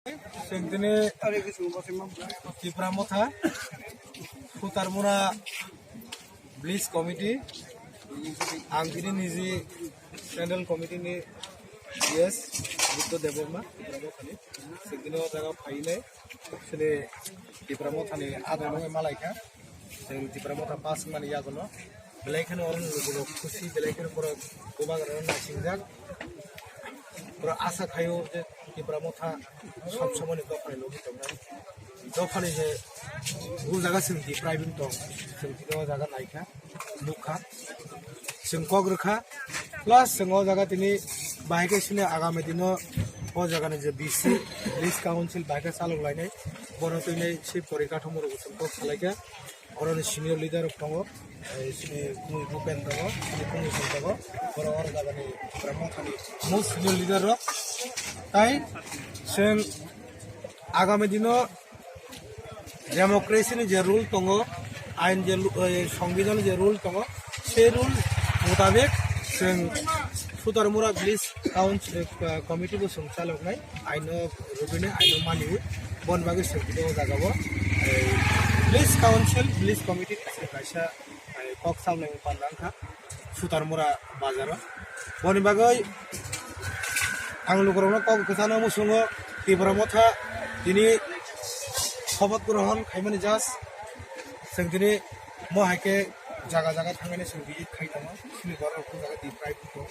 Sengtene Tipramotha Futarmura Bliss Committee Angkini Nizi Central Committee ni yes Buddha Deborma Tipramothani Sengtene Otaga Paine Sene Tipramotha ni Adano Malaika Seng Tipramotha Pass Mani Yagono Belakan orang Lugo Kusi Belakan for a Kubagan Sinjak Pro Asa Kayo Tipramotha सब समय ने दफाने लोग तो ना दफाने जे वो जगह से दी private तो संगीत वो जगह नाइका मुखा संकोग रखा प्लस संगो जगह तिनी बाइक इसने आगामी दिनों वो जगह ने जे बीसी लिस्ट काउंसिल बाइक सालों लाइने बोनो तो इन्हें सिर्फ परीक्षा ठुमरो संकोग सलाइका और उन्हें सीनियर लीडर ठुमरो इसमें कोई बुपेन ठुमरो कोई संकोग और जगह ने Tipramotha ni most senior leader ro ताई Seng agami dino demokrasi ni je rule tongo ain je সংবিধান je rule tongo se rule mutabik seng Futarmura Bliss Council committee bo songchalok nai aino rubine aino mani bon bagi seng do jagabo Bliss Council Bliss committee kaisa kok samne panrangkha Futarmura bazaro boni bagai ang lukurong kok kesana musungo Tipramotha ini sobat grohon kaimani jas sengtini mo hake jaga-jaga thangane sengdi khaitama sini gorok jaga di pride ko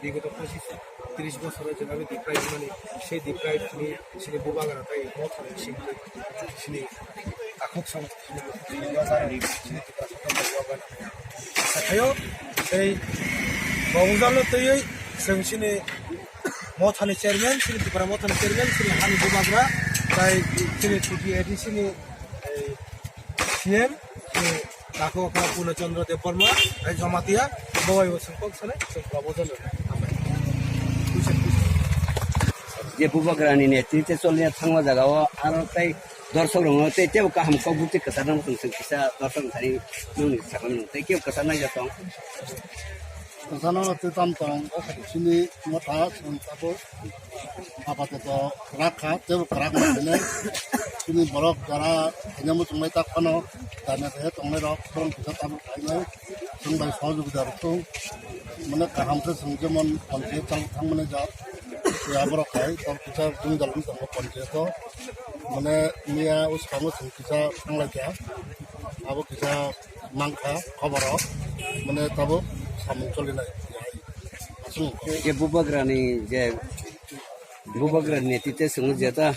digoto 25-30 বছরের জন্য দি pride মানে সেই দি pride ni sini bubagara tai mo thane sini akok sam sini sini Tipramotha sayo ei bawjalo tei seng sini Mothani chairman sini Tipramotha chairman sini hani bubagra tai sini chuti edi sini CM sini Nako Puna Chandra Deborma ai jamatia boy sengkok sane sengkok bodol je bubagra ni ne tite solnya thangwa jaga wa aro tai dorsok rong te te ka ham ko buti ka sanam sung sung kisa dorsok thari nung sakam te ke ka sanai ja tong Kasana te tam tong sini motha sangkabo apa to rakha te krak ne sini borok jara nyamu sungai tak kono dana te tongle rok ton kita tam kaina sungbai sahjogita rok mane kaham se sungjemon panchayat tang mane ja ya borok kai tor kita jung dalam tong panchayat to mane mia us kamu sung kita sanglai ja abo kita mangkha khabaro mane tabo je bubagra ni je bubagra ni tite sung jeta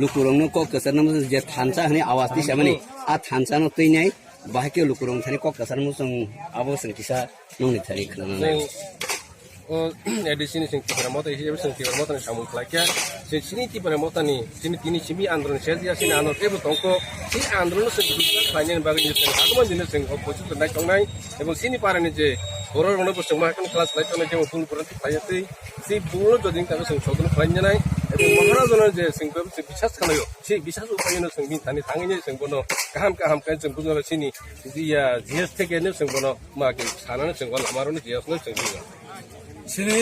lukurong no kok kasar nam je thansa hani awas di samani a thansa no tui nai bahke lukurong thani kok kasar mu sung abo sung kisa nong ni thari khana nai edisi sing Tipramotha isi sing Tipramotha ni samun klakya sini Tipramotha ni sini tini simi andron sedia sini andron ebu tongko si andron sing duka klanyen bagi ni sing agama din sing opposite to nai tongnai ebong sini parani je horor ono bo sing makan kelas lai tone je pun puranti payati si bulo joding ta sing sodon klanyen nai ebong maharajono je sing beb sing bisas kanayo si bisas upayeno sing bin tani tangene sing bono kaham kai sing buno sini dia GS থেকে ne sing bono makin sanana sing wal amaro ni GS no sing sini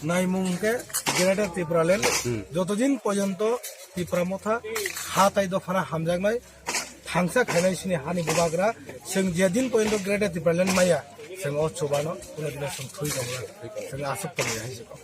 naimungke Greater Tipraland jotodin porjonto Tipramotha hatai dofana hamjagnai thangsa khainai sini hani bubagra seng jedin porjonto Greater Tipraland maya seng ochobano kuna dina seng thui dong seng asuk tong ya hijiko